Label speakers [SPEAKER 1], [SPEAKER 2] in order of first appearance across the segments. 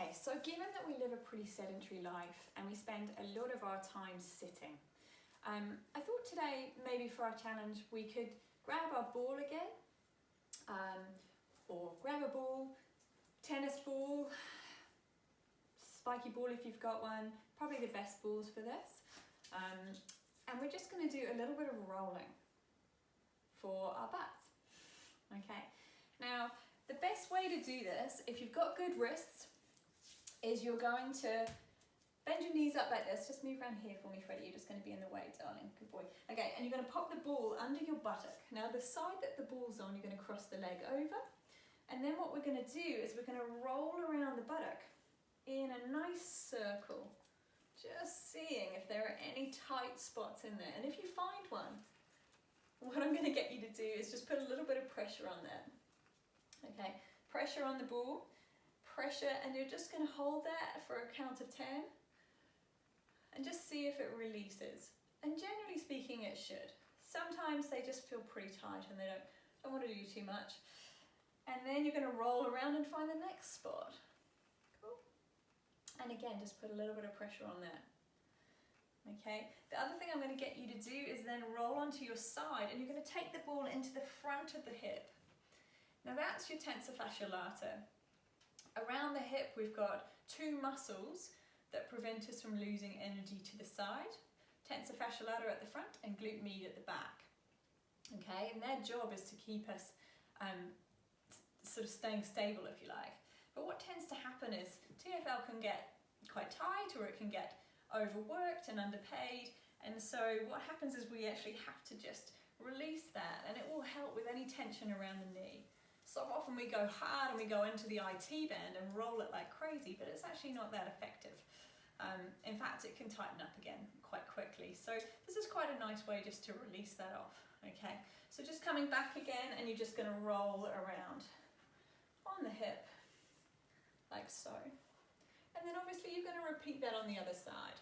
[SPEAKER 1] Okay, so given that we live a pretty sedentary life and we spend a lot of our time sitting, I thought today maybe for our challenge we could grab our ball again, or grab a ball, tennis ball, spiky ball if you've got one, probably the best balls for this, and we're just going to do a little bit of rolling for our butts. Okay, now the best way to do this, if you've got good wrists, is you're going to bend your knees up like this. Just move around here for me, Freddie. You're just going to be in the way, darling. Good boy. Okay, and you're going to pop the ball under your buttock. Now, the side that the ball's on, you're going to cross the leg over. And then what we're going to do is we're going to roll around the buttock in a nice circle, just seeing if there are any tight spots in there. And if you find one, what I'm going to get you to do is just put a little bit of pressure on that. Okay, pressure on the ball. Pressure, and you're just going to hold that for a count of 10 and just see if it releases. And generally speaking, it should. Sometimes they just feel pretty tight and they don't want to do too much. And then you're going to roll around and find the next spot. Cool. And again, just put a little bit of pressure on that. Okay, the other thing I'm going to get you to do is then roll onto your side, and you're going to take the ball into the front of the hip. Now that's your tensor fasciae latae. Around the hip, we've got two muscles that prevent us from losing energy to the side. Tensor fasciae latae at the front and glute med at the back. Okay, and their job is to keep us sort of staying stable, if you like. But what tends to happen is TFL can get quite tight, or it can get overworked and underpaid. And so what happens is we actually have to just release that, and it will help with any tension around the knee. So often we go hard and we go into the IT band and roll it like crazy, but it's actually not that effective. In fact, it can tighten up again quite quickly. So this is quite a nice way just to release that off. Okay, so just coming back again, and you're just going to roll around on the hip, like so. And then obviously you're going to repeat that on the other side.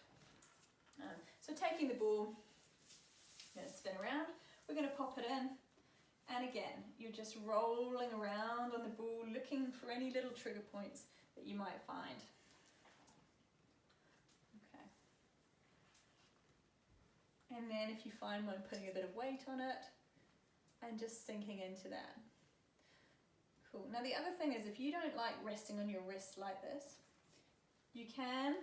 [SPEAKER 1] So taking the ball, I'm going to spin around, we're going to pop it in. And again, you're just rolling around on the ball, looking for any little trigger points that you might find. Okay. And then if you find one, putting a bit of weight on it and just sinking into that. Cool. Now the other thing is, if you don't like resting on your wrists like this, you can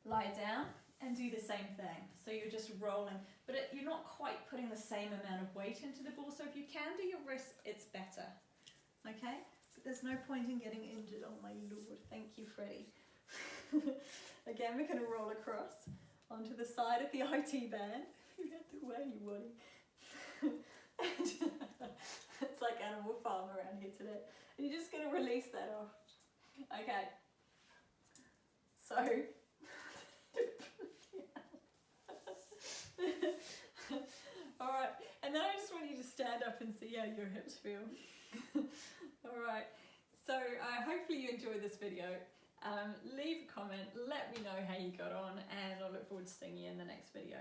[SPEAKER 1] lie down and do the same thing. So you're just rolling, but you're not quite putting the same amount of weight into the ball. So if you can do your wrists, it's better. Okay? But there's no point in getting injured. Oh my Lord. Thank you, Freddie. Again, we're going to roll across onto the side of the IT band. You have to wear you, Woody. It's like Animal Farm around here today. And you're just going to release that off. Okay. So, alright, and then I just want you to stand up and see how your hips feel. Alright, so hopefully you enjoyed this video. Leave a comment, let me know how you got on, and I look forward to seeing you in the next video.